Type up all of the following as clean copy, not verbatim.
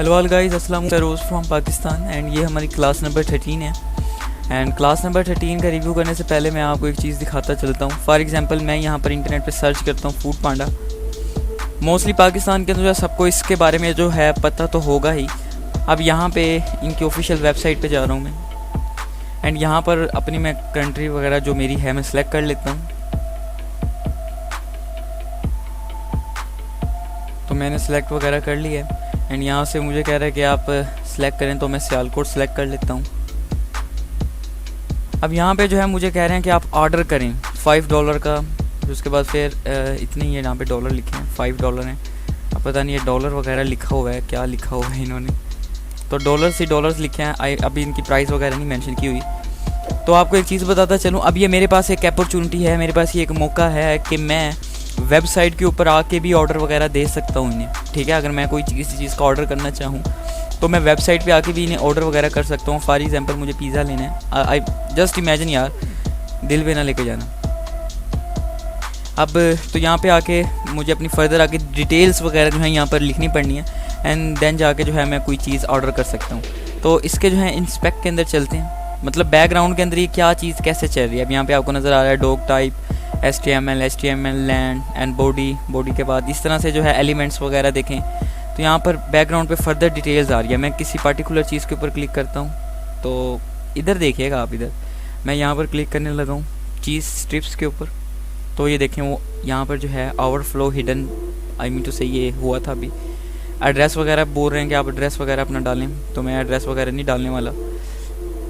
Hello all guys, अस्सलाम रोज़ from Pakistan and ये हमारी क्लास नंबर 13 है। एंड क्लास नंबर 13 का रिव्यू करने से पहले मैं आपको एक चीज़ दिखाता चलता हूँ। फॉर एग्जांपल मैं यहाँ पर इंटरनेट पे सर्च करता हूँ फूड पांडा। मोस्टली पाकिस्तान के अंदर सबको इसके बारे में जो है पता तो होगा ही। अब यहाँ पे इनकी ऑफिशियल वेबसाइट पे जा रहा हूँ मैं एंड यहाँ पर अपनी मैं कंट्री वगैरह जो मेरी है मैं सिलेक्ट कर लेता हूँ। तो मैंने सिलेक्ट वगैरह कर लिया है एंड यहाँ से मुझे कह रहा है कि आप सिलेक्ट करें, तो मैं सियालकोट सिलेक्ट कर लेता हूँ। अब यहाँ पे जो है मुझे कह रहे हैं कि आप ऑर्डर करें $5 का, उसके बाद फिर इतने ही है, यहाँ पे डॉलर लिखे हैं, $5 हैं। अब पता नहीं ये डॉलर वगैरह लिखा हुआ है, क्या लिखा हुआ है इन्होंने, तो डॉलर्स लिखे हैं। अभी इनकी प्राइस वगैरह नहीं मेंशन की हुई। तो आपको एक चीज़ बताता चलूँ, अब ये मेरे पास एक अपॉर्चुनिटी है, मेरे पास ये एक मौका है कि मैं वेबसाइट के ऊपर आके भी ऑर्डर वगैरह दे सकता हूँ इन्हें। ठीक है, अगर मैं कोई किसी चीज़ का ऑर्डर करना चाहूँ तो मैं वेबसाइट पे आके भी इन्हें ऑर्डर वगैरह कर सकता हूँ। फॉर एग्जांपल मुझे पिज़्ज़ा लेना है, आई जस्ट इमेजिन यार, दिल पे ना लेके जाना। अब तो यहाँ पे आके मुझे अपनी फर्दर आके डिटेल्स वगैरह जो है यहाँ पर लिखनी पड़नी है एंड देन जाके जो है मैं कोई चीज़ ऑर्डर कर सकता हूँ। तो इसके जो है इंस्पेक्ट के अंदर चलते हैं, मतलब बैकग्राउंड के अंदर ये क्या चीज़ कैसे चल रही है। अब यहाँ पे आपको नज़र आ रहा है dog type, HTML land and body के बाद इस तरह से जो है एलिमेंट्स वगैरह देखें। तो यहाँ पर बैकग्राउंड पे फर्दर डिटेल्स आ रही है। मैं किसी पार्टिकुलर चीज़ के ऊपर क्लिक करता हूँ, तो इधर देखिएगा आप, इधर मैं यहाँ पर क्लिक करने लगा हूँ चीज़ स्ट्रिप्स के ऊपर। तो ये देखें वो यहाँ पर जो है overflow hidden, I mean to say ये हुआ था अभी। एड्रेस वगैरह बोल रहे हैं कि आप एड्रेस वगैरह अपना डालें, तो मैं एड्रेस वगैरह नहीं डालने वाला।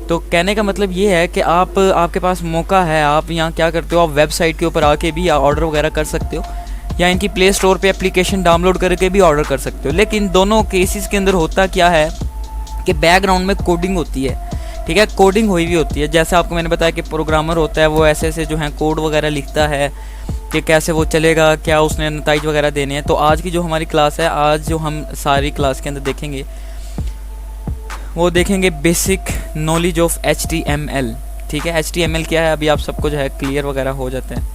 तो कहने का मतलब ये है कि आपके पास मौका है, आप यहाँ क्या करते हो, आप वेबसाइट के ऊपर आके भी ऑर्डर वगैरह कर सकते हो या इनकी प्ले स्टोर पे एप्लीकेशन डाउनलोड करके भी ऑर्डर कर सकते हो। लेकिन दोनों केसेस के अंदर होता क्या है कि बैकग्राउंड में कोडिंग होती है। ठीक है, कोडिंग हुई भी होती है। जैसे आपको मैंने बताया कि प्रोग्रामर होता है, वो ऐसे जो है कोड वगैरह लिखता है कि कैसे वो चलेगा, क्या उसने नतीजे वगैरह देने हैं। तो आज की जो हमारी क्लास है, आज जो हम सारी क्लास के अंदर देखेंगे वो देखेंगे बेसिक नॉलेज ऑफ HTML। ठीक है, HTML क्या है अभी आप सबको जो है क्लियर वगैरह हो जाता है।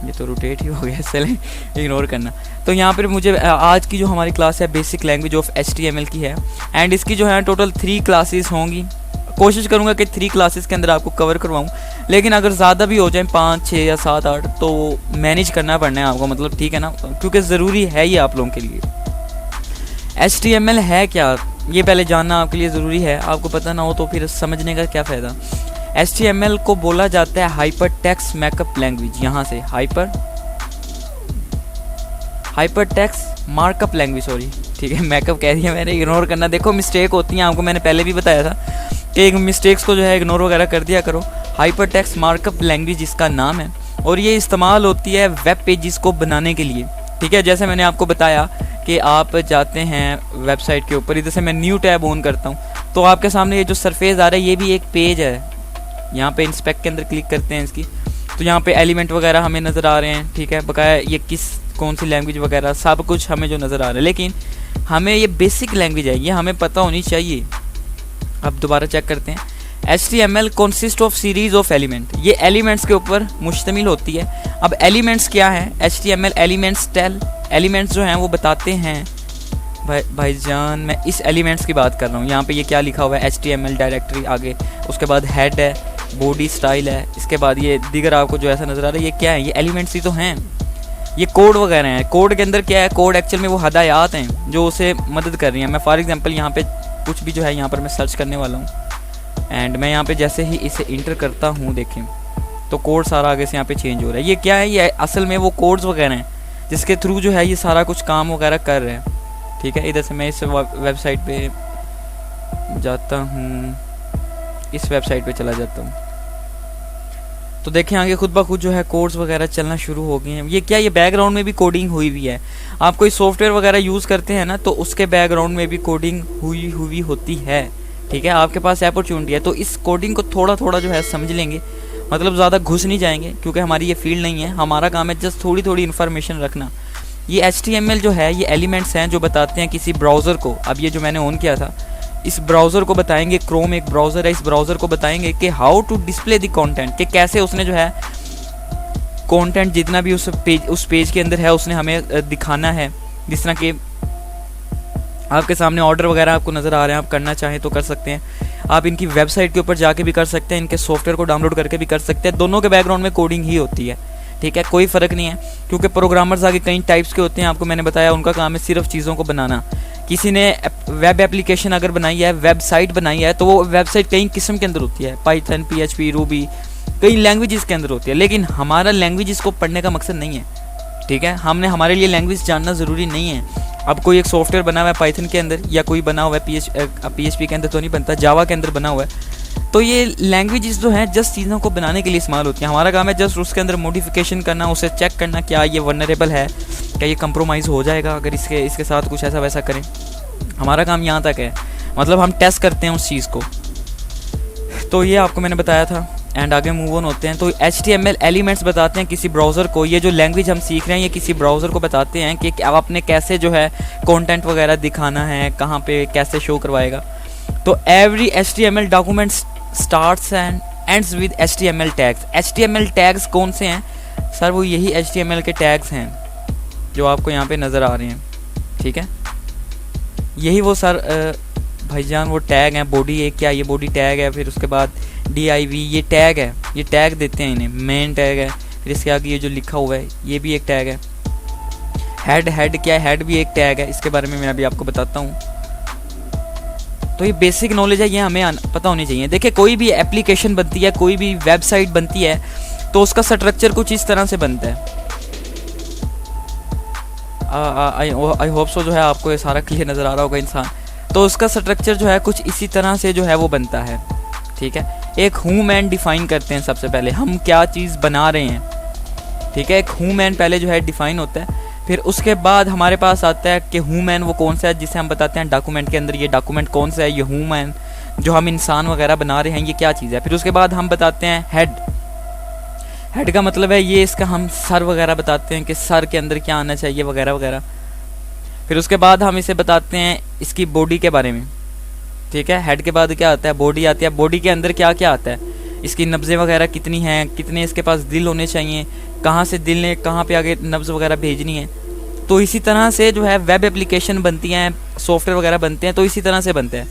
ये तो रोटेट ही हो गया, चलें इग्नोर करना। तो यहाँ पर मुझे आज की जो हमारी क्लास है बेसिक लैंग्वेज ऑफ HTML की है एंड इसकी जो है टोटल 3 क्लासेस होंगी। कोशिश करूँगा कि 3 क्लासेस के अंदर आपको कवर करवाऊँ, लेकिन अगर ज़्यादा भी हो जाए 5, 6 या 7, 8 तो मैनेज करना पड़ना है आपको, मतलब ठीक है ना, क्योंकि ज़रूरी है ये आप लोगों के लिए। HTML है क्या ये पहले जानना आपके लिए ज़रूरी है। आपको पता ना हो तो फिर समझने का क्या फ़ायदा। HTML को बोला जाता है हाइपर टेक्स्ट मार्कअप लैंग्वेज। यहाँ से hyper text markup language, sorry ठीक है, मैकअप कह दिया मैंने, इग्नोर करना। देखो मिस्टेक होती हैं, आपको मैंने पहले भी बताया था कि एक मिस्टेक्स को जो है इग्नोर वगैरह कर दिया करो। हाइपर टेक्स्ट मार्कअप लैंग्वेज इसका नाम है और ये इस्तेमाल होती है वेब पेजेस को बनाने के लिए। ठीक है, जैसे मैंने आपको बताया कि आप जाते हैं वेबसाइट के ऊपर, इधर से मैं न्यू टैब ऑन करता हूँ तो आपके सामने ये जो सरफेस आ रहा है ये भी एक पेज है। यहाँ पे इंस्पेक्ट के अंदर क्लिक करते हैं इसकी, तो यहाँ पे एलिमेंट वगैरह हमें नज़र आ रहे हैं। ठीक है, बकाया ये कौन सी लैंग्वेज वगैरह सब कुछ हमें जो नज़र आ रहा है, लेकिन हमें ये बेसिक लैंग्वेज है, ये हमें पता होनी चाहिए। अब दोबारा चेक करते हैं। HTML consist of series of element, ये एलिमेंट्स के ऊपर मुश्तमिल होती है। अब एलिमेंट्स क्या है, HTML एलिमेंट्स टेल, एलिमेंट्स जो हैं वो बताते हैं। भाईजान मैं इस एलिमेंट्स की बात कर रहा हूँ। यहाँ पे ये क्या लिखा हुआ है, HTML डायरेक्टरी, आगे उसके बाद हेड है, बॉडी स्टाइल है, इसके बाद ये दीगर आपको जो ऐसा नज़र आ रहा है ये क्या है, ये एलिमेंट्स ही तो हैं। ये कोड वगैरह हैं। कोड के अंदर क्या है, कोड एक्चुअल में वो हदायत हैं जो उसे मदद कर रही हैं। मैं फॉर एग्जांपल यहाँ पे कुछ भी जो है यहाँ पर मैं सर्च करने वाला हूँ एंड मैं यहाँ पे जैसे ही इसे इंटर करता हूँ देखें तो कोड सारा आगे से यहाँ पे चेंज हो रहा है। ये क्या है, ये असल में वो कोड्स वगैरह हैं जिसके थ्रू जो है ये सारा कुछ काम वगैरह कर रहे हैं। ठीक है, इधर से मैं इस वेबसाइट पे जाता हूँ, इस वेबसाइट पे चला जाता हूँ तो देखें आगे खुद ब खुद जो है कोड्स वगैरह चलना शुरू हो गए हैं। ये क्या, ये बैकग्राउंड में भी कोडिंग हुई हुई है। आप कोई सॉफ्टवेयर वगैरह यूज़ करते हैं ना तो उसके बैकग्राउंड में भी कोडिंग हुई होती है। ठीक है, आपके पास अपॉर्चुनिटी है तो इस कोडिंग को थोड़ा थोड़ा जो है समझ लेंगे, मतलब ज़्यादा घुस नहीं जाएंगे क्योंकि हमारी ये फील्ड नहीं है। हमारा काम है जस्ट थोड़ी थोड़ी इन्फॉर्मेशन रखना। ये HTML जो है ये एलिमेंट्स हैं जो बताते हैं किसी ब्राउज़र को। अब ये जो मैंने ऑन किया था इस ब्राउज़र को बताएंगे, क्रोम एक ब्राउज़र है, इस ब्राउज़र को बताएंगे कि how to display the content, कि कैसे उसने जो है कंटेंट जितना भी उस पेज के अंदर है उसने हमें दिखाना है। जिस तरह कि आपके सामने ऑर्डर वगैरह आपको नज़र आ रहे हैं, आप करना चाहें तो कर सकते हैं। आप इनकी वेबसाइट के ऊपर जाके भी कर सकते हैं, इनके सॉफ्टवेयर को डाउनलोड करके भी कर सकते हैं। दोनों के बैकग्राउंड में कोडिंग ही होती है, ठीक है, कोई फ़र्क नहीं है, क्योंकि प्रोग्रामर्स आगे कई टाइप्स के होते हैं। आपको मैंने बताया उनका काम है सिर्फ चीज़ों को बनाना। किसी ने वेब एप्लीकेशन अगर बनाई है, वेबसाइट बनाई है, तो वो वेबसाइट कई किस्म के अंदर होती है, पाइथन, PHP, रूबी, कई लैंग्वेजेस के अंदर होती है। लेकिन हमारा लैंग्वेजेस को पढ़ने का मकसद नहीं है, ठीक है, हमने हमारे लिए लैंग्वेज जानना ज़रूरी नहीं है। अब कोई एक सॉफ्टवेयर बना हुआ है पाइथन के अंदर, या कोई बना हुआ है PHP के अंदर तो नहीं बनता, जावा के अंदर बना हुआ है। तो ये लैंग्वेजेस जो हैं जस्ट चीज़ों को बनाने के लिए इस्तेमाल होती हैं। हमारा काम है जस्ट उसके अंदर मॉडिफिकेशन करना, उसे चेक करना क्या ये वनरेबल है, क्या ये कंप्रोमाइज़ हो जाएगा अगर इसके साथ कुछ ऐसा वैसा करें। हमारा काम यहाँ तक है, मतलब हम टेस्ट करते हैं उस चीज़ को। तो ये आपको मैंने बताया था, एंड आगे मूव ऑन होते हैं। तो HTML एलिमेंट्स बताते हैं किसी ब्राउज़र को, ये जो लैंग्वेज हम सीख रहे हैं ये किसी ब्राउज़र को बताते हैं कि आपने कैसे जो है कंटेंट वगैरह दिखाना है, कहाँ पे कैसे शो करवाएगा। तो every HTML document starts and ends with HTML tags. HTML tags कौन से हैं सर? वो यही HTML के टैग्स हैं जो आपको यहाँ पे नज़र आ रहे हैं, ठीक है, यही वो सर भाईजान वो टैग हैं। बॉडी एक क्या, ये बॉडी टैग है, फिर उसके बाद div ये टैग है, ये टैग देते हैं इन्हें, मेन टैग है। फिर इसके आगे ये जो लिखा हुआ है ये भी एक टैग है। हेड क्या है? हेड भी एक टैग है, इसके बारे में मैं अभी आपको बताता हूँ। तो ये बेसिक नॉलेज है, ये हमें पता होनी चाहिए। देखिए कोई भी एप्लीकेशन बनती है, कोई भी वेबसाइट बनती है, तो उसका स्ट्रक्चर कुछ इस तरह से बनता है। आई होप सो जो है आपको ये सारा क्लियर नज़र आ रहा होगा इंसान। तो उसका स्ट्रक्चर जो है कुछ इसी तरह से जो है वो बनता है, ठीक है। एक हू मैन डिफ़ाइन करते हैं सबसे पहले, हम क्या चीज़ बना रहे हैं, ठीक है। एक हू मैन पहले जो है डिफ़ाइन होता है, फिर उसके बाद हमारे पास आता है कि हू मैन वो कौन सा है जिसे हम बताते हैं डॉक्यूमेंट के अंदर ये डॉक्यूमेंट कौन सा है, ये हू मैन जो हम इंसान वगैरह बना रहे हैं ये क्या चीज़ है। फिर उसके बाद हम बताते हैं हेड का मतलब है ये, इसका हम सर वगैरह बताते हैं कि सर के अंदर क्या आना चाहिए वगैरह वगैरह। फिर उसके बाद हम इसे बताते हैं इसकी बॉडी के बारे में, ठीक है। हेड के बाद क्या आता है? बॉडी आती है। बॉडी के अंदर क्या क्या आता है? इसकी नब्ज़ें वगैरह कितनी हैं, कितने इसके पास दिल होने चाहिए, कहाँ से दिल ने कहाँ पे आगे नब्ज़ वगैरह भेजनी है। तो इसी तरह से जो है वेब एप्लीकेशन बनती हैं, सॉफ्टवेयर वगैरह बनते हैं, तो इसी तरह से बनते हैं,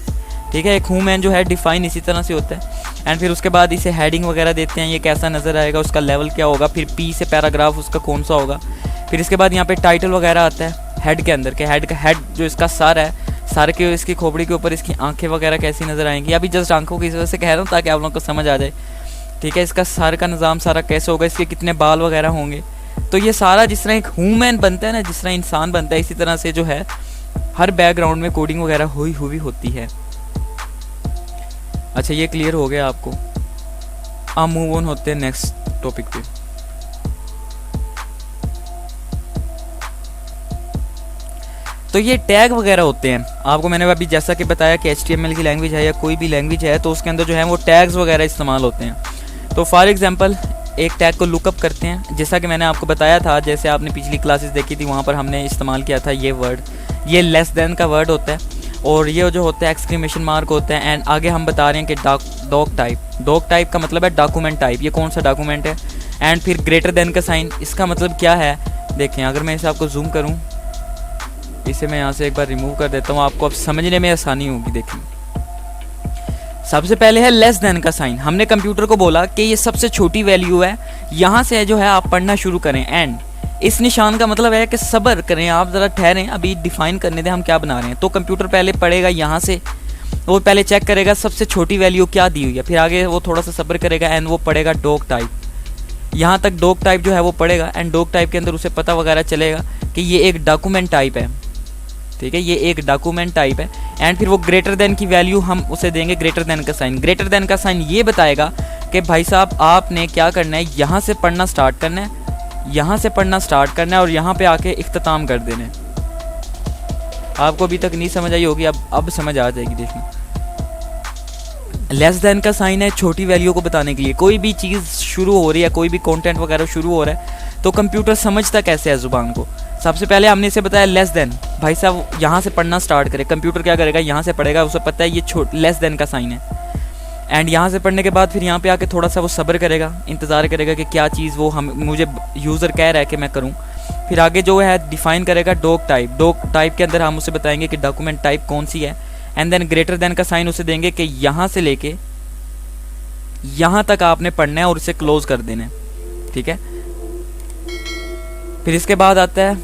ठीक है। एक हू मैन जो है डिफ़ाइन इसी तरह से होता है। एंड फिर उसके बाद इसे हेडिंग वगैरह देते हैं, ये कैसा नज़र आएगा, उसका लेवल क्या होगा, फिर P से पैराग्राफ उसका कौन सा होगा। फिर इसके बाद यहाँ पे टाइटल वगैरह आता है हेड के अंदर, के हेड जो इसका सर है, सर के इसकी खोपड़ी के ऊपर इसकी आंखें वगैरह कैसी नज़र आएंगी। अभी जस्ट आंखों की वजह से कह रहा हूँ ताकि आप लोगों को समझ आ जाए, ठीक है। इसका सर का निज़ाम सारा कैसे होगा, इसके कितने बाल वगैरह होंगे। तो ये सारा जिस तरह एक ह्यूमन बनता है ना, जिस तरह इंसान बनता है, इसी तरह से जो है हर बैकग्राउंड में कोडिंग वगैरह हुई होती है। अच्छा ये क्लियर हो गया आपको। अब मूव ऑन होते हैं नेक्स्ट टॉपिक पे। तो ये टैग वगैरह होते हैं, आपको मैंने अभी जैसा कि बताया कि HTML की लैंग्वेज है या कोई भी लैंग्वेज है तो उसके अंदर जो है वो टैग्स वगैरह इस्तेमाल होते हैं। तो फॉर एग्जांपल एक टैग को लुकअप करते हैं, जैसा कि मैंने आपको बताया था, जैसे आपने पिछली क्लासेस देखी थी वहाँ पर हमने इस्तेमाल किया था ये वर्ड, ये लेस देन का वर्ड होता है, और ये जो होता है एक्सक्लेमेशन मार्क होता है। एंड आगे हम बता रहे हैं कि डॉक टाइप का मतलब है डॉक्यूमेंट टाइप, ये कौन सा डॉक्यूमेंट है। एंड फिर ग्रेटर देन का साइन, इसका मतलब क्या है, देखें अगर मैं इसे आपको जूम करूँ, इसे मैं यहाँ से एक बार रिमूव कर देता हूँ, आपको अब समझने में आसानी होगी। देखिए सबसे पहले है लेस देन का साइन, हमने कंप्यूटर को बोला कि ये सबसे छोटी वैल्यू है, यहाँ से जो है आप पढ़ना शुरू करें। एंड इस निशान का मतलब है कि सब्र करें, आप ज़रा ठहरें, अभी डिफाइन करने दें हम क्या बना रहे हैं। तो कंप्यूटर पहले पढ़ेगा यहाँ से, वो पहले चेक करेगा सबसे छोटी वैल्यू क्या दी हुई है, फिर आगे वो थोड़ा सा सब्र करेगा एंड वो पढ़ेगा डॉक टाइप, यहाँ तक डॉक टाइप जो है वो पढ़ेगा। एंड डॉक टाइप के अंदर उसे पता वगैरह चलेगा कि ये एक डॉक्यूमेंट टाइप है, ठीक है, ये एक डॉक्यूमेंट टाइप है। एंड फिर वो ग्रेटर देन की वैल्यू हम उसे देंगे ग्रेटर देन का साइन। ग्रेटर देन का साइन ये बताएगा कि भाई साहब आपने क्या करना है, यहाँ से पढ़ना स्टार्ट करना है, यहाँ से पढ़ना स्टार्ट करना है और यहाँ पे आके इख्तिताम कर देना है। आपको अभी तक नहीं समझ आई होगी, अब समझ आ जाएगी। देखना लेस देन का साइन है छोटी वैल्यू को बताने के लिए। कोई भी चीज़ शुरू हो रही है, कोई भी कंटेंट वगैरह शुरू हो रहा है तो कंप्यूटर समझता कैसे है ज़ुबान को। सबसे पहले हमने इसे बताया लेस देन, भाई साहब यहाँ से पढ़ना स्टार्ट करे, कंप्यूटर क्या करेगा, यहाँ से पढ़ेगा, उसे पता है ये लेस देन का साइन है। एंड यहाँ से पढ़ने के बाद फिर यहाँ पे आके थोड़ा सा वो सब्र करेगा, इंतज़ार करेगा कि क्या चीज़ वो हम मुझे यूज़र कह रहा है कि मैं करूँ। फिर आगे जो है डिफ़ाइन करेगा डॉक टाइप। डॉक टाइप के अंदर हम उसे बताएंगे कि डॉक्यूमेंट टाइप कौन सी है, एंड देन ग्रेटर देन का साइन उसे देंगे कि यहाँ से लेके यहाँ तक आपने पढ़ना है और इसे क्लोज कर देना है, ठीक है। फिर इसके बाद आता है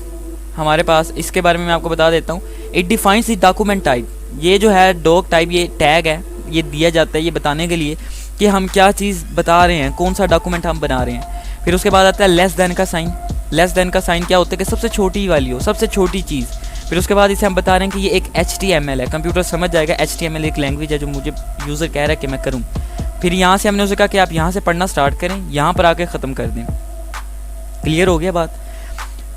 हमारे पास, इसके बारे में मैं आपको बता देता हूँ, it defines the document type. ये जो है डॉक टाइप, ये टैग है, ये दिया जाता है ये बताने के लिए कि हम क्या चीज़ बता रहे हैं, कौन सा डॉक्यूमेंट हम बना रहे हैं। फिर उसके बाद आता है लेस देन का साइन। लेस देन का साइन क्या होता है कि सबसे छोटी वाली हो, सबसे छोटी चीज़। फिर उसके बाद इसे हम बता रहे हैं कि ये एक HTML है, कंप्यूटर समझ जाएगा HTML एक लैंग्वेज है जो मुझे यूज़र कह रहा है कि मैं करूँ। फिर यहाँ से हमने उसे कहा कि आप यहाँ से पढ़ना स्टार्ट करें, यहाँ पर आके ख़त्म कर दें। क्लियर हो गया बात।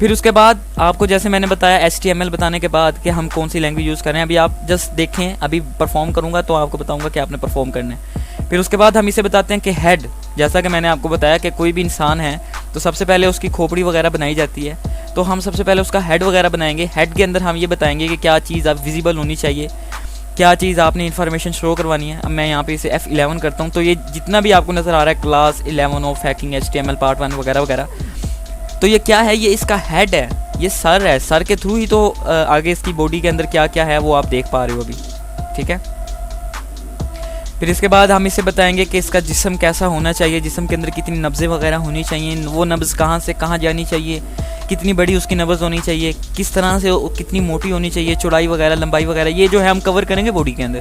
फिर उसके बाद आपको जैसे मैंने बताया HTML बताने के बाद कि हम कौन सी लैंग्वेज यूज़ कर रहे हैं, अभी आप जस्ट देखें, अभी परफॉर्म करूँगा तो आपको बताऊँगा कि आपने परफॉर्म करना है। फिर उसके बाद हम इसे बताते हैं कि हेड, जैसा कि मैंने आपको बताया कि कोई भी इंसान है तो सबसे पहले उसकी खोपड़ी वगैरह बनाई जाती है, तो हम सबसे पहले उसका हेड वगैरह बनाएंगे। हेड के अंदर हम ये बताएंगे कि क्या चीज़ आप विजिबल होनी चाहिए, क्या चीज़ आपने इन्फॉर्मेशन शो करवानी है। अब मैं यहाँ पे इसे F11 करता हूँ, तो ये जितना भी आपको नज़र आ रहा है class 11 of hacking HTML part 1 वगैरह वगैरह, तो ये क्या है, ये इसका हेड है, ये सर है, सर के थ्रू ही तो आगे इसकी बॉडी के अंदर क्या क्या है वो आप देख पा रहे हो अभी, ठीक है। फिर इसके बाद हम इसे बताएंगे कि इसका जिस्म कैसा होना चाहिए, जिस्म के अंदर कितनी नब्ज़ें वगैरह होनी चाहिए, वो नब्ज़ कहाँ से कहाँ जानी चाहिए, कितनी बड़ी उसकी नब्ज़ होनी चाहिए, किस तरह से कितनी मोटी होनी चाहिए, चौड़ाई वगैरह लंबाई वगैरह, ये जो है हम कवर करेंगे बॉडी के अंदर।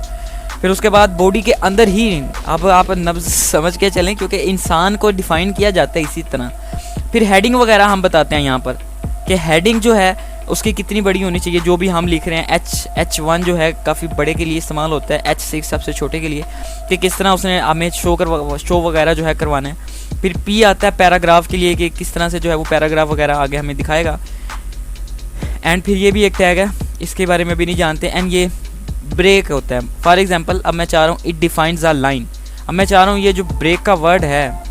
फिर उसके बाद बॉडी के अंदर ही अब आप नब्ज़ समझ के चलें क्योंकि इंसान को डिफ़ाइन किया जाता है इसी तरह। फिर हेडिंग वगैरह हम बताते हैं यहाँ पर कि हेडिंग जो है उसकी कितनी बड़ी होनी चाहिए, जो भी हम लिख रहे हैं। H1 जो है काफ़ी बड़े के लिए इस्तेमाल होता है, H6 सबसे छोटे के लिए, कि किस तरह उसने हमें शो वगैरह जो है करवाना है। फिर P आता है पैराग्राफ के लिए कि किस तरह से जो है वो पैराग्राफ वगैरह आगे हमें दिखाएगा। एंड फिर ये भी एक टैग है, इसके बारे में भी नहीं जानते। एंड ये ब्रेक होता है। फॉर एग्जाम्पल अब मैं चाह रहा हूँ इट डिफाइंस अ लाइन, अब मैं चाह रहा हूँ ये जो ब्रेक का वर्ड है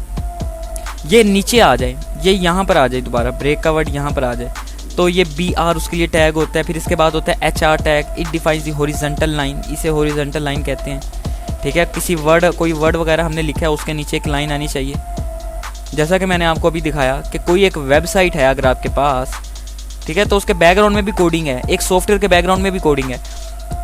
ये नीचे आ जाए, ये यहाँ पर आ जाए, दोबारा ब्रेक का वर्ड यहाँ पर आ जाए, तो ये BR उसके लिए टैग होता है। फिर इसके बाद होता है HR tag, it defines the horizontal line, इसे हॉरिजॉन्टल लाइन कहते हैं, ठीक है। किसी वर्ड, कोई वर्ड वगैरह हमने लिखा है उसके नीचे एक लाइन आनी चाहिए। जैसा कि मैंने आपको अभी दिखाया कि कोई एक वेबसाइट है अगर आपके पास, ठीक है, तो उसके बैकग्राउंड में भी कोडिंग है, एक सॉफ्टवेयर के बैकग्राउंड में भी कोडिंग है,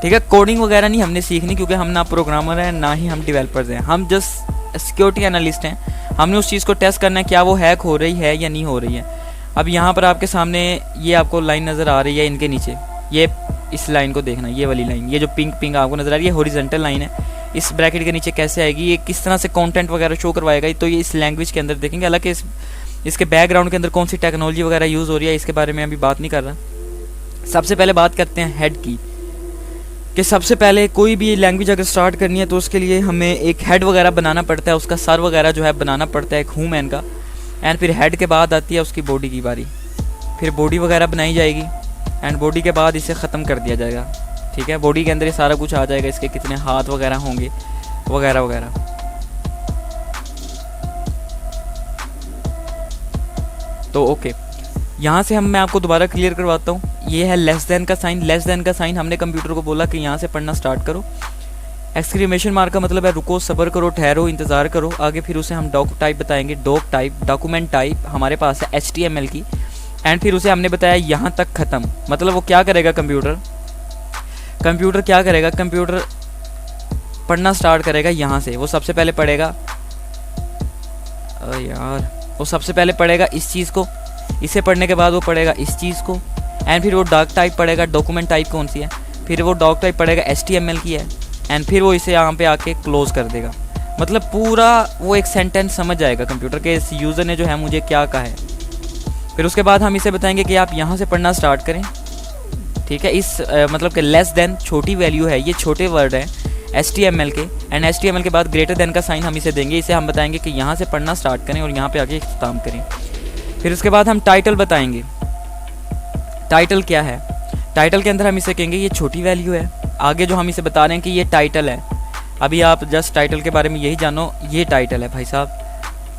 ठीक है। कोडिंग वगैरह नहीं हमने सीखनी क्योंकि हम ना प्रोग्रामर हैं ना ही हम डेवलपर्स हैं, हम जस्ट सिक्योरिटी एनालिस्ट हैं। हमने उस चीज़ को टेस्ट करना है क्या वो हैक हो रही है या नहीं हो रही है। अब यहाँ पर आपके सामने ये आपको लाइन नज़र आ रही है, इनके नीचे ये इस लाइन को देखना, ये वाली लाइन, ये जो पिंक आपको नज़र आ रही है हॉरिजॉन्टल लाइन है। इस ब्रैकेट के नीचे कैसे आएगी, ये किस तरह से कंटेंट वगैरह शो करवाएगा, तो ये इस लैंग्वेज के अंदर देखेंगे। हालांकि इसके बैकग्राउंड के अंदर कौन सी टेक्नोलॉजी वगैरह यूज़ हो रही है इसके बारे में अभी बात नहीं कर रहा। सबसे पहले बात करते हैं हेड की, कि सबसे पहले कोई भी लैंग्वेज अगर स्टार्ट करनी है तो उसके लिए हमें एक हेड वगैरह बनाना पड़ता है, उसका सर वगैरह जो है बनाना पड़ता है एक ह्यूमन का। एंड फिर हेड के बाद आती है उसकी बॉडी की बारी, फिर बॉडी वगैरह बनाई जाएगी एंड बॉडी के बाद इसे ख़त्म कर दिया जाएगा, ठीक है। बॉडी के अंदर ये सारा कुछ आ जाएगा, इसके कितने हाथ वगैरह होंगे वगैरह वगैरह। तो ओके, यहाँ से मैं आपको दोबारा क्लियर करवाता हूँ। ये है लेस देन का साइन। लेस देन का साइन हमने कंप्यूटर को बोला कि यहाँ से पढ़ना स्टार्ट करो। एक्सक्रीमेशन मार्क का मतलब है रुको, सब्र करो, ठहरो, इंतज़ार करो। आगे फिर उसे हम डॉक टाइप बताएंगे, डॉक टाइप, डॉक्यूमेंट टाइप हमारे पास है HTML की। एंड फिर उसे हमने बताया यहाँ तक ख़त्म, मतलब वो क्या करेगा कंप्यूटर क्या करेगा, कंप्यूटर पढ़ना स्टार्ट करेगा यहाँ से। वो सबसे पहले पढ़ेगा वो सबसे पहले पढ़ेगा इस चीज़ को, इसे पढ़ने के बाद वो पढ़ेगा इस चीज़ को, एंड फिर वो डॉक टाइप पढ़ेगा, डॉक्यूमेंट टाइप कौन सी है, फिर वो डॉक टाइप पढ़ेगा HTML की है, एंड फिर वो इसे यहाँ पे आके क्लोज़ कर देगा। मतलब पूरा वो एक सेंटेंस समझ जाएगा कंप्यूटर के इस यूज़र ने जो है मुझे क्या कहा है। फिर उसके बाद हम इसे बताएंगे कि आप यहाँ से पढ़ना स्टार्ट करें, ठीक है। इस मतलब कि लेस देन छोटी वैल्यू है, ये छोटे वर्ड हैं HTML के, एंड HTML के बाद ग्रेटर देन का साइन हम इसे देंगे। इसे हम बताएंगे कि यहाँ से पढ़ना स्टार्ट करें और यहाँ पे आके इख्तिताम करें। फिर उसके बाद हम टाइटल बताएंगे। टाइटल क्या है, टाइटल के अंदर हम इसे कहेंगे ये छोटी वैल्यू है। आगे जो हम इसे बता रहे हैं कि ये टाइटल है, अभी आप जस्ट टाइटल के बारे में यही जानो, ये टाइटल है भाई साहब।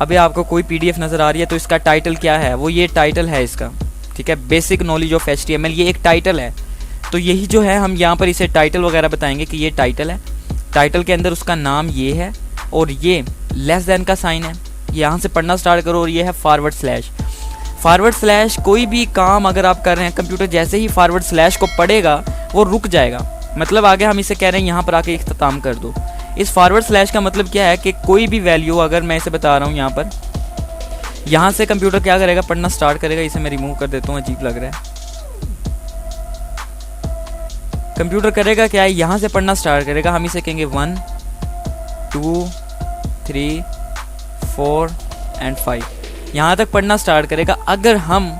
अभी आपको कोई PDF नज़र आ रही है तो इसका टाइटल क्या है, वो ये टाइटल है इसका, ठीक है। बेसिक नॉलेज ऑफ HTML, ये एक टाइटल है। तो यही जो है हम यहाँ पर इसे टाइटल वगैरह बताएंगे कि ये टाइटल है। टाइटल के अंदर उसका नाम ये है, और ये लेस देन का साइन है, यहाँ से पढ़ना स्टार्ट करो, और ये है फॉरवर्ड स्लैश। फॉरवर्ड स्लैश कोई भी काम अगर आप कर रहे हैं, कंप्यूटर जैसे ही फॉरवर्ड स्लैश को पढ़ेगा वो रुक जाएगा। मतलब आगे हम इसे कह रहे हैं यहाँ पर आके इख्तिताम कर दो। इस फॉरवर्ड स्लैश का मतलब क्या है कि कोई भी वैल्यू अगर मैं इसे बता रहा हूँ यहाँ पर, यहाँ से कंप्यूटर क्या करेगा, पढ़ना स्टार्ट करेगा। इसे मैं रिमूव कर देता हूँ, अजीब लग रहा है। कंप्यूटर करेगा क्या है, यहाँ से पढ़ना स्टार्ट करेगा। हम इसे कहेंगे 1 2 3 4 एंड 5, यहाँ तक पढ़ना स्टार्ट करेगा। अगर हम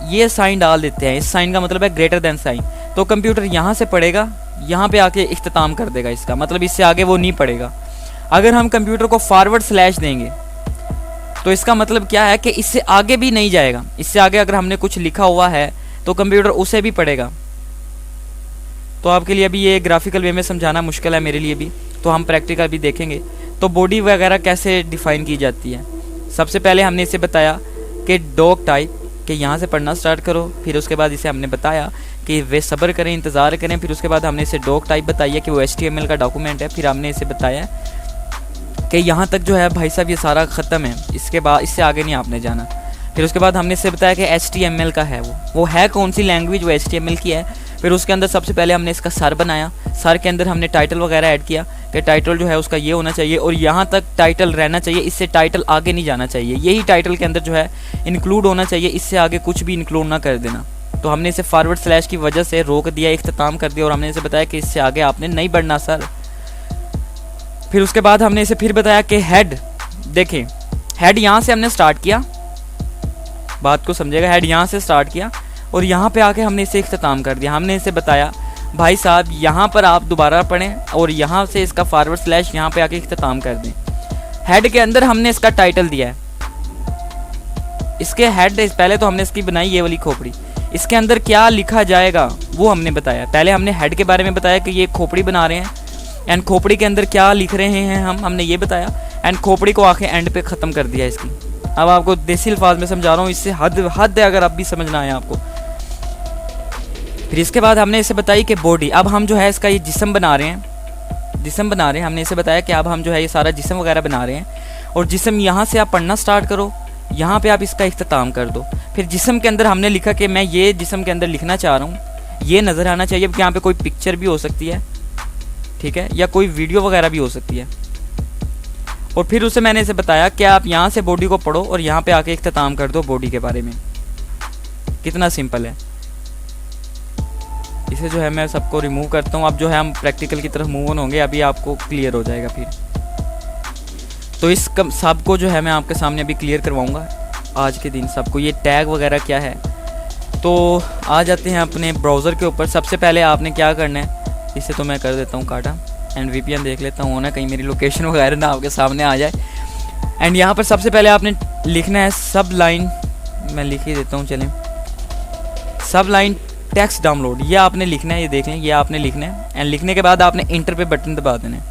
ये साइन डाल देते हैं, इस साइन का मतलब है ग्रेटर देन साइन, तो कंप्यूटर यहाँ से पढ़ेगा, यहाँ पे आके इख्तिताम कर देगा। इसका मतलब इससे आगे वो नहीं पढ़ेगा। अगर हम कंप्यूटर को फॉरवर्ड स्लैश देंगे तो इसका मतलब क्या है कि इससे आगे भी नहीं जाएगा। इससे आगे अगर हमने कुछ लिखा हुआ है तो कंप्यूटर उसे भी पढ़ेगा। तो आपके लिए अभी ये ग्राफिकल वे में समझाना मुश्किल है मेरे लिए भी, तो हम प्रैक्टिकल भी देखेंगे। तो बॉडी वगैरह कैसे डिफ़ाइन की जाती है, सबसे पहले हमने इसे बताया कि डॉग टाइप, कि यहाँ से पढ़ना स्टार्ट करो। फिर उसके बाद इसे हमने बताया कि वे सब्र करें, इंतज़ार करें। फिर उसके बाद हमने इसे डॉग टाइप बताई है कि वो HTML का डॉक्यूमेंट है। फिर हमने इसे बताया कि यहाँ तक जो है भाई साहब ये सारा ख़त्म है, इसके बाद इससे आगे नहीं आपने जाना। फिर उसके बाद हमने इसे बताया कि HTML का है वो है कौन सी लैंग्वेज, वो HTML की है। फिर उसके अंदर सबसे पहले हमने इसका सर बनाया, सर के अंदर हमने टाइटल वगैरह ऐड किया कि टाइटल जो है उसका ये होना चाहिए और यहाँ तक टाइटल रहना चाहिए, इससे टाइटल आगे नहीं जाना चाहिए, यही टाइटल के अंदर जो है इंक्लूड होना चाहिए, इससे आगे कुछ भी इंक्लूड ना कर देना। तो हमने इसे फॉरवर्ड स्लैश की वजह से रोक दिया, इख्तिताम कर दिया, और हमने इसे बताया कि इससे आगे आपने नहीं बढ़ना सर। फिर उसके बाद हमने इसे फिर बताया कि हेड, देखें हेड यहाँ से हमने स्टार्ट किया, बात को समझेगा, हेड यहाँ से स्टार्ट किया और यहाँ पे आके हमने इसे इख्तिताम कर दिया। हमने इसे बताया भाई साहब यहाँ पर आप दोबारा पढ़ें और यहाँ से इसका फॉरवर्ड स्लैश यहाँ पे आके इख्तिताम कर दें। हेड के अंदर हमने इसका टाइटल दिया है, इसके हेड पहले तो हमने इसकी बनाई ये वाली खोपड़ी, इसके अंदर क्या लिखा जाएगा वो हमने बताया। पहले हमने हेड के बारे में बताया कि ये खोपड़ी बना रहे हैं एंड खोपड़ी के अंदर क्या लिख रहे हैं हमने ये बताया एंड खोपड़ी को आके एंड पे ख़त्म कर दिया इसकी। अब आपको देसी अल्फाज में समझा रहा हूँ, इससे हद है अगर अब भी समझना है आपको। फिर इसके बाद हमने इसे बताई कि बॉडी, अब हम जो है इसका ये जिस्म बना रहे हैं, हमने इसे बताया कि अब हम जो है ये सारा जिस्म वगैरह बना रहे हैं और जिस्म यहाँ से आप पढ़ना स्टार्ट करो, यहाँ पे आप इसका इख्तिताम कर दो। फिर जिस्म के अंदर हमने लिखा कि मैं ये जिस्म के अंदर लिखना चाह रहा हूँ, ये नज़र आना चाहिए कि यहाँ पे कोई पिक्चर भी हो सकती है, ठीक है, या कोई वीडियो वगैरह भी हो सकती है। और फिर उसे मैंने इसे बताया कि आप यहाँ से बॉडी को पढ़ो और यहाँ पे आके इख्तिताम कर दो बॉडी के बारे में। कितना सिंपल है। इसे जो है मैं सबको रिमूव करता हूँ। अब जो है हम प्रैक्टिकल की तरफ मूव ऑन होंगे, अभी आपको क्लियर हो जाएगा। फिर तो इस सब को जो है मैं आपके सामने अभी क्लियर करवाऊँगा आज के दिन सबको, ये टैग वगैरह क्या है। तो आ जाते हैं अपने ब्राउज़र के ऊपर। सबसे पहले आपने क्या करना है, इसे तो मैं कर देता हूँ काटा एंड VPN देख लेता हूँ ना कहीं मेरी लोकेशन वगैरह ना आपके सामने आ जाए। एंड यहाँ पर सबसे पहले आपने लिखना है सब लाइन, मैं लिख ही देता हूँ चलें, सब लाइन टेक्स्ट डाउनलोड, ये आपने लिखना है, ये देख लें, ये आपने लिखना है। एंड लिखने के बाद आपने इंटर पे बटन दबा देना है।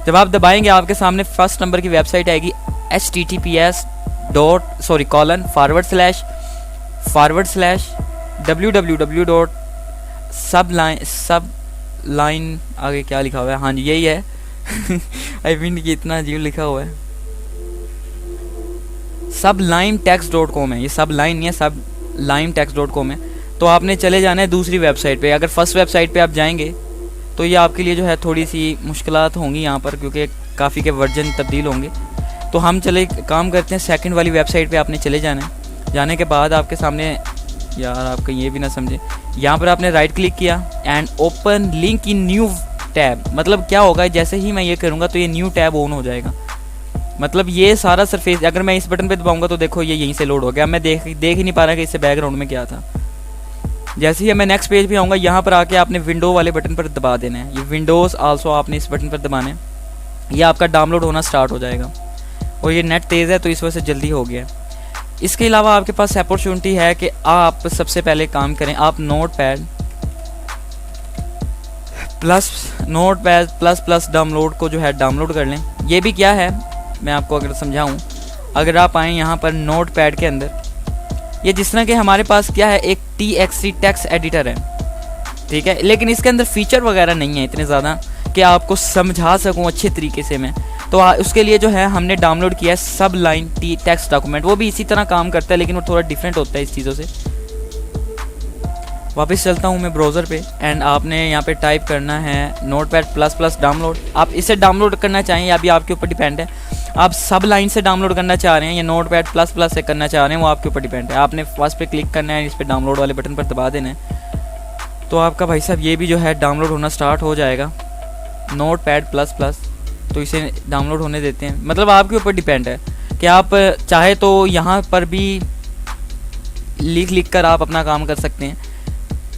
जब आप दबाएंगे आपके सामने फर्स्ट नंबर की वेबसाइट आएगी https://www.subline आगे क्या लिखा हुआ है, हाँ जी यही है आई मीन ये इतना अजीब लिखा हुआ है, sublimetext.com है, ये सबलाइन नहीं है, sublimetext.com है। तो आपने चले जाना है दूसरी वेबसाइट पे। अगर फर्स्ट वेबसाइट पे आप जाएंगे तो ये आपके लिए जो है थोड़ी सी मुश्किलात होंगी यहाँ पर, क्योंकि काफ़ी के वर्जन तब्दील होंगे। तो हम चले काम करते हैं, सेकंड वाली वेबसाइट पे आपने चले जाना है। जाने के बाद आपके सामने, यार आप कहीं ये भी ना समझे, यहाँ पर आपने राइट क्लिक किया and open link in new tab. मतलब क्या होगा, जैसे ही मैं ये करूँगा तो ये न्यू टैब ऑन हो जाएगा। मतलब ये सारा सरफेस, अगर मैं इस बटन पे दबाऊंगा तो देखो ये यहीं से लोड हो गया। मैं देख ही नहीं पा रहा कि इससे बैकग्राउंड में क्या था। जैसे ही मैं नेक्स्ट पेज पे आऊँगा, यहाँ पर आके आपने विंडो वाले बटन पर दबा देना है। ये विंडोज़ आल्सो आपने इस बटन पर दबाना है, ये आपका डाउनलोड होना स्टार्ट हो जाएगा। और ये नेट तेज़ है तो इस वजह से जल्दी हो गया। इसके अलावा आपके पास अपॉर्चुनिटी है कि आप सबसे पहले काम करें, आप नोटपैड प्लस डाउनलोड को जो है डाउनलोड कर लें। ये भी क्या है मैं आपको अगर समझाऊँ, अगर आप आएँ यहाँ पर नोटपैड के अंदर, ये जिस तरह के हमारे पास क्या है एक TXT टेक्स्ट एडिटर है, ठीक है, लेकिन इसके अंदर फीचर वगैरह नहीं है इतने ज़्यादा कि आपको समझा सकूं अच्छे तरीके से मैं। तो उसके लिए जो है हमने डाउनलोड किया है सबलाइन टेक्स्ट डॉक्यूमेंट। वो भी इसी तरह काम करता है लेकिन वो थोड़ा डिफरेंट होता है इस चीज़ों से। वापस चलता हूँ मैं ब्राउज़र पे एंड आपने यहाँ पे टाइप करना है Notepad++ डाउनलोड। आप इसे डाउनलोड करना चाहें या भी आपके ऊपर डिपेंड है। आप सब लाइन से डाउनलोड करना चाह रहे हैं या Notepad++ से करना चाह रहे हैं, वो आपके ऊपर डिपेंड है। आपने फर्स्ट पे क्लिक करना है, इस पर डाउनलोड वाले बटन पर दबा देना है, तो आपका भाई साहब ये भी जो है डाउनलोड होना स्टार्ट हो जाएगा Notepad++। तो इसे डाउनलोड होने देते हैं। मतलब आपके ऊपर डिपेंड है कि आप चाहे तो यहाँ पर भी लिख कर आप अपना काम कर सकते हैं,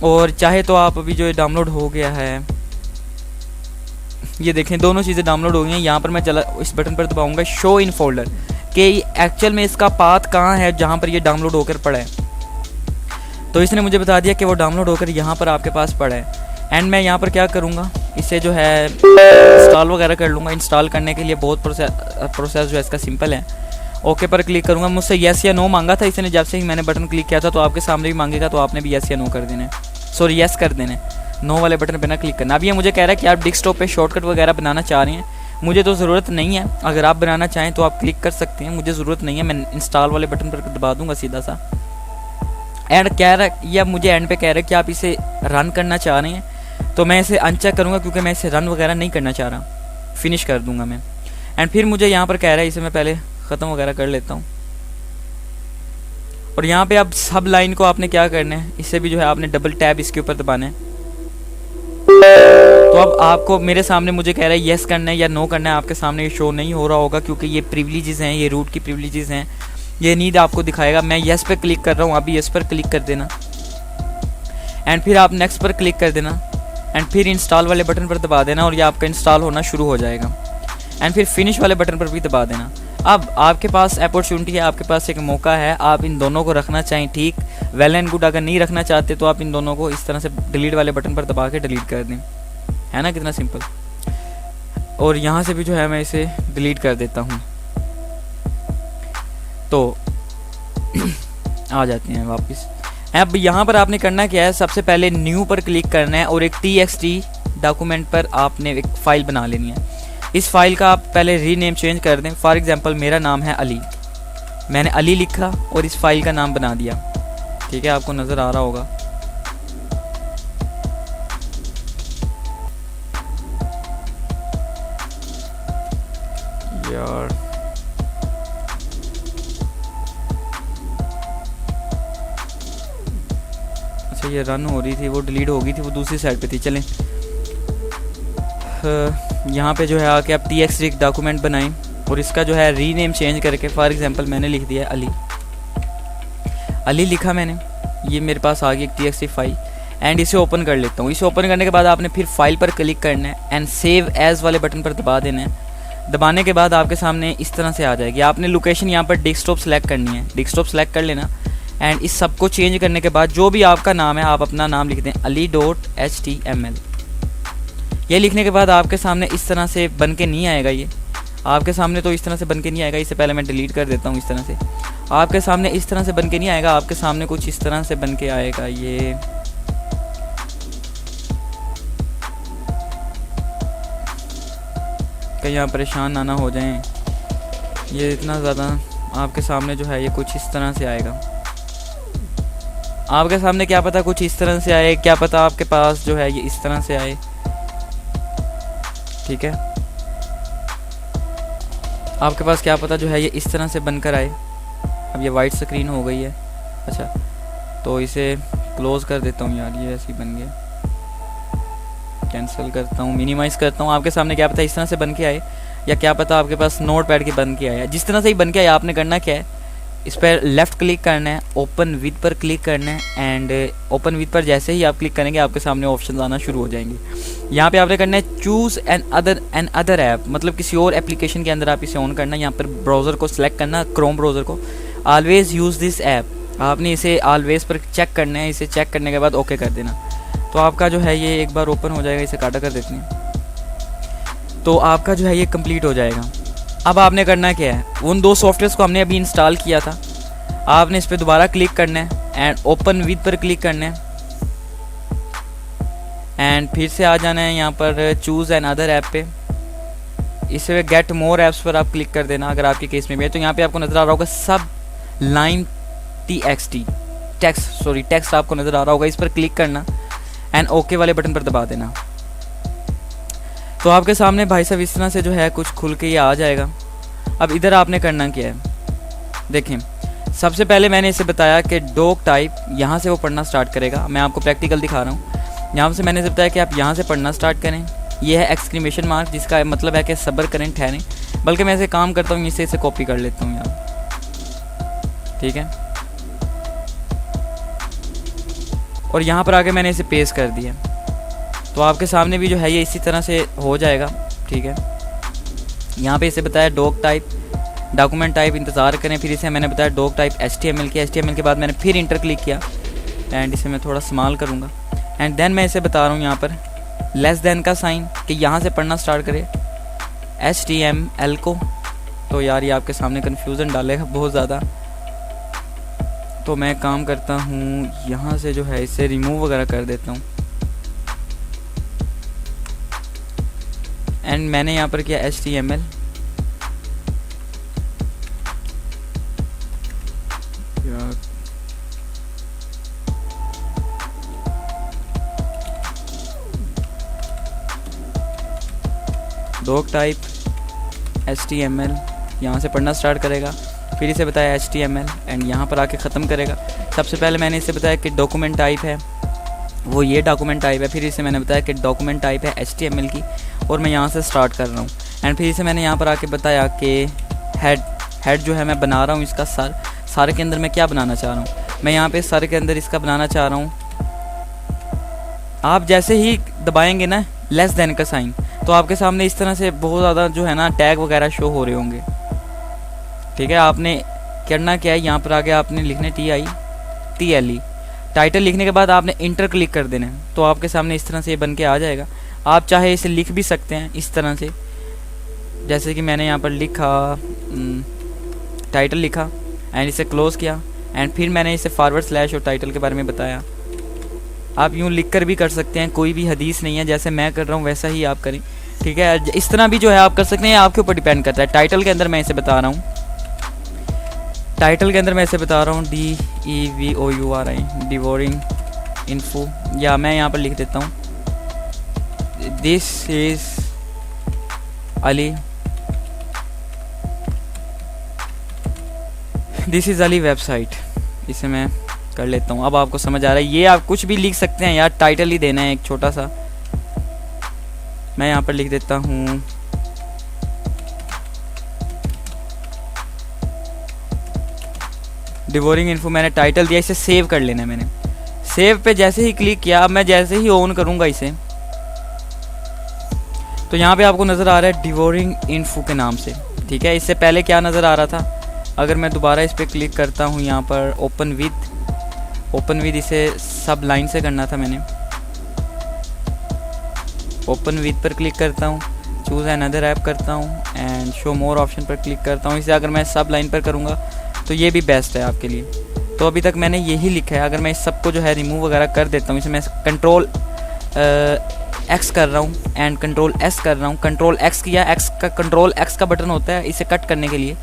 और चाहे तो आप अभी जो डाउनलोड हो गया है, ये देखें दोनों चीज़ें डाउनलोड हो गई हैं। यहाँ पर मैं चला इस बटन पर दबाऊंगा शो इन फोल्डर कि एक्चुअल में इसका पाथ कहाँ है जहाँ पर ये डाउनलोड होकर पड़ा है। तो इसने मुझे बता दिया कि वो डाउनलोड होकर यहाँ पर आपके पास पड़ा है। एंड मैं यहाँ पर क्या करूँगा, इसे जो है इंस्टॉल वगैरह कर लूँगा। इंस्टॉल करने के लिए बहुत प्रोसेस जो है इसका सिंपल है। ओके पर क्लिक करूँगा। मुझसे येस या नो मांगा था इसने, जब से ही मैंने बटन क्लिक किया था, तो आपके सामने भी मांगेगा, तो आपने भी येस या नो कर देना है, सॉरी येस कर देना है, नो वाले बटन पर ना क्लिक करना। अब ये मुझे कह रहा है कि आप डेस्कटॉप पे शॉर्टकट वगैरह बनाना चाह रहे हैं। मुझे तो ज़रूरत नहीं है, अगर आप बनाना चाहें तो आप क्लिक कर सकते हैं, मुझे ज़रूरत नहीं है। मैं इंस्टॉल वाले बटन पर दबा दूँगा सीधा सा। एंड कह रहा है, या मुझे एंड पे कह रहा है कि आप इसे रन करना चाह रहे हैं, तो मैं इसे अनचेक करूँगा क्योंकि मैं इसे रन वगैरह नहीं करना चाह रहा, फिनिश कर दूँगा मैं। एंड फिर मुझे यहाँ पर कह रहा है, इसे मैं पहले ख़त्म वगैरह कर लेता हूँ। और यहाँ पे अब सब लाइन को आपने क्या करना है, इसे भी जो है आपने डबल टैब इसके ऊपर दबाना है। तो अब आपको मेरे सामने मुझे कह रहा है येस करना है या नो करना है। आपके सामने ये शो नहीं हो रहा होगा क्योंकि ये प्रिविलेजेस हैं, ये रूट की प्रिविलेजेस हैं, ये नीड आपको दिखाएगा। मैं येस पे क्लिक कर रहा हूँ, अभी येस पर क्लिक कर देना एंड फिर आप नेक्स्ट पर क्लिक कर देना एंड फिर इंस्टॉल वाले बटन पर दबा देना और ये आपका इंस्टॉल होना शुरू हो जाएगा। एंड फिर फिनिश वाले बटन पर भी दबा देना। अब आपके पास अपॉर्चुनिटी है, आपके पास एक मौका है, आप इन दोनों को रखना चाहें ठीक, वेल एंड गुड। अगर नहीं रखना चाहते तो आप इन दोनों को इस तरह से डिलीट वाले बटन पर दबा के डिलीट कर दें, है ना, कितना सिंपल। और यहाँ से भी जो है मैं इसे डिलीट कर देता हूँ। तो आ जाते हैं वापस। अब यहाँ पर आपने करना क्या है, सबसे पहले न्यू पर क्लिक करना है और एक TXT डॉक्यूमेंट पर आपने एक फ़ाइल बना लेनी है। इस फाइल का आप पहले रीनेम चेंज कर दें। फॉर एग्जांपल मेरा नाम है अली, मैंने अली लिखा और इस फाइल का नाम बना दिया, ठीक है, आपको नज़र आ रहा होगा। यार अच्छा ये रन हो रही थी, वो डिलीट हो गई थी, वो दूसरी साइड पे थी। चलें यहाँ पे जो है आके आप TXT डॉक्यूमेंट बनाएं और इसका जो है रीनेम चेंज करके, फॉर एग्जांपल मैंने लिख दिया अली, अली लिखा मैंने, ये मेरे पास आ गई एक TXT फाइल एंड इसे ओपन कर लेता हूँ। इसे ओपन करने के बाद आपने फिर फाइल पर क्लिक करना है एंड सेव एज वाले बटन पर दबा देना है। दबाने के बाद आपके सामने इस तरह से आ जाएगी। आपने लोकेशन यहाँ पर डेस्कटॉप सेलेक्ट करनी है, डेस्कटॉप सेलेक्ट कर लेना एंड इस सब को चेंज करने के बाद जो भी आपका नाम है आप अपना नाम लिख दें ali.html। ये लिखने के बाद आपके सामने इस तरह से बन के नहीं आएगा, ये आपके सामने तो इस तरह से बन के नहीं आएगा। इससे पहले मैं डिलीट कर देता हूँ। इस तरह से आपके सामने इस तरह से बन के नहीं आएगा, आपके सामने कुछ इस तरह से बन के आएगा। ये कहीं आप परेशान ना हो जाएं, ये इतना ज़्यादा आपके सामने जो है ये कुछ इस तरह से आएगा। आपके सामने क्या पता कुछ इस तरह से आए, क्या पता आपके पास जो है ये इस तरह से आए, ठीक है, आपके पास क्या पता जो है ये इस तरह से बनकर आए। अब ये वाइट स्क्रीन हो गई है। अच्छा तो इसे क्लोज़ कर देता हूँ यार, ये ऐसी बन गया, कैंसिल करता हूँ, मिनिमाइज़ करता हूँ। आपके सामने क्या पता इस तरह से बन के आए या क्या पता आपके पास नोटपैड के बन के आया। जिस तरह से ही बन के आया आपने करना क्या है, इस पर लेफ़्ट क्लिक करना है, ओपन विद पर क्लिक करना है एंड ओपन विद पर जैसे ही आप क्लिक करेंगे आपके सामने ऑप्शन आना शुरू हो जाएंगे। यहाँ पे आपने करना है चूज़ एन अदर ऐप, मतलब किसी और एप्लीकेशन के अंदर आप इसे ऑन करना है। यहाँ पर ब्राउज़र को सिलेक्ट करना, क्रोम ब्राउज़र को, ऑलवेज़ यूज़ दिस ऐप, आपने इसे ऑलवेज़ पर चेक करना है। इसे चेक करने के बाद ओके कर देना, तो आपका जो है ये एक बार ओपन हो जाएगा। इसे काटा कर देते हैं, तो आपका जो है ये कंप्लीट हो जाएगा। अब आपने करना क्या है, उन दो सॉफ्टवेयर्स को हमने अभी इंस्टॉल किया था, आपने इस पर दोबारा क्लिक करना है एंड ओपन विद पर क्लिक करना है एंड फिर से आ जाना है यहाँ पर चूज़ एन अदर ऐप पे इसे गेट मोर ऐप्स पर आप क्लिक कर देना अगर आपके केस में भी है। तो यहाँ पे आपको नज़र आ रहा होगा सब लाइन टेक्स्ट आपको नज़र आ रहा होगा, इस पर क्लिक करना एंड ओके वाले बटन पर दबा देना। तो आपके सामने भाई साहब इस तरह से जो है कुछ खुल के ये आ जाएगा। अब इधर आपने करना क्या है, देखें सबसे पहले मैंने इसे बताया कि डॉक टाइप यहाँ से वो पढ़ना स्टार्ट करेगा। मैं आपको प्रैक्टिकल दिखा रहा हूँ। यहाँ से मैंने इसे बताया कि आप यहाँ से पढ़ना स्टार्ट करें। ये है एक्सक्लेमेशन मार्क, जिसका मतलब है कि सब्र करें, ठहरें। बल्कि मैं ऐसे काम करता हूँ, इसे कॉपी कर लेता हूँ यहाँ, ठीक है। और यहाँ पर आके मैंने इसे पेस्ट कर दिया। तो आपके सामने भी जो है ये इसी तरह से हो जाएगा, ठीक है। यहाँ पे इसे बताया डॉक टाइप, डॉक्यूमेंट टाइप इंतज़ार करें। फिर इसे मैंने बताया डॉक टाइप HTML की। HTML के बाद मैंने फिर इंटर क्लिक किया एंड इसे मैं थोड़ा स्मॉल करूँगा एंड देन मैं इसे बता रहा हूँ यहाँ पर लेस देन का साइन कि यहाँ से पढ़ना स्टार्ट करे HTML को। तो यार ये आपके सामने कन्फ्यूज़न डालेगा बहुत ज़्यादा। तो मैं काम करता हूँ यहाँ से जो है इसे रिमूव वगैरह कर देता हूँ एंड मैंने यहाँ पर किया HTML। डॉक टाइप HTML यहाँ से पढ़ना स्टार्ट करेगा। फिर इसे बताया HTML एंड यहाँ पर आके ख़त्म करेगा। सबसे पहले मैंने इसे बताया कि डॉक्यूमेंट टाइप है, वो ये डॉक्यूमेंट टाइप है। फिर इसे मैंने बताया कि डॉक्यूमेंट टाइप है HTML की और मैं यहाँ से स्टार्ट कर रहा हूँ। एंड फिर इसे मैंने यहाँ पर आके बताया कि हेड जो है मैं बना रहा हूँ इसका सर के अंदर मैं क्या बनाना चाह रहा हूँ। मैं यहाँ पे सर के अंदर इसका बनाना चाह रहा हूँ। आप जैसे ही दबाएंगे ना लेस देन का साइन, तो आपके सामने इस तरह से बहुत ज़्यादा जो है ना टैग वगैरह शो हो रहे होंगे, ठीक है। आपने करना क्या है, यहाँ पर आगे आपने लिखने TITLE टाइटल लिखने के बाद आपने इंटर क्लिक कर देना है। तो आपके सामने इस तरह से ये बन के आ जाएगा। आप चाहे इसे लिख भी सकते हैं इस तरह से, जैसे कि मैंने यहाँ पर लिखा टाइटल लिखा एंड इसे क्लोज़ किया एंड फिर मैंने इसे फॉरवर्ड स्लैश और टाइटल के बारे में बताया। आप यूँ लिख कर भी कर सकते हैं, कोई भी हदीस नहीं है। जैसे मैं कर रहा हूँ वैसा ही आप करें, ठीक है। इस तरह भी जो है आप कर सकते हैं, आपके ऊपर डिपेंड करता है। टाइटल के अंदर मैं इसे बता रहा हूँ, DEVOURI डिवोरिंग इन्फो, या मैं यहाँ पर लिख देता हूँ दिस इज़ अली वेबसाइट। इसे मैं कर लेता हूँ। अब आपको समझ आ रहा है। ये आप कुछ भी लिख सकते हैं यार, टाइटल ही देना है एक छोटा सा। मैं यहाँ पर लिख देता हूँ डिवोरिंग इन्फो। मैंने टाइटल दिया, इसे सेव कर लेना है। मैंने सेव पे जैसे ही क्लिक किया, अब मैं जैसे ही ऑन करूँगा इसे, तो यहाँ पे आपको नज़र आ रहा है डिवोरिंग इन्फो के नाम से, ठीक है। इससे पहले क्या नज़र आ रहा था, अगर मैं दोबारा इस पर क्लिक करता हूँ, यहाँ पर ओपन विद इसे सब लाइन से करना था मैंने। ओपन विद पर क्लिक करता हूँ, चूज़ अनदर ऐप करता हूँ एंड शो मोर ऑप्शन पर क्लिक करता हूँ। इसे अगर मैं सब लाइन पर करूँगा तो ये भी बेस्ट है आपके लिए। तो अभी तक मैंने यही लिखा है। अगर मैं इस सब को जो है रिमूव वगैरह कर देता हूँ, इसे मैं कंट्रोल X कर रहा हूँ एंड कंट्रोल S कर रहा हूँ। कंट्रोल X किया, कंट्रोल X का बटन होता है इसे कट करने के लिए।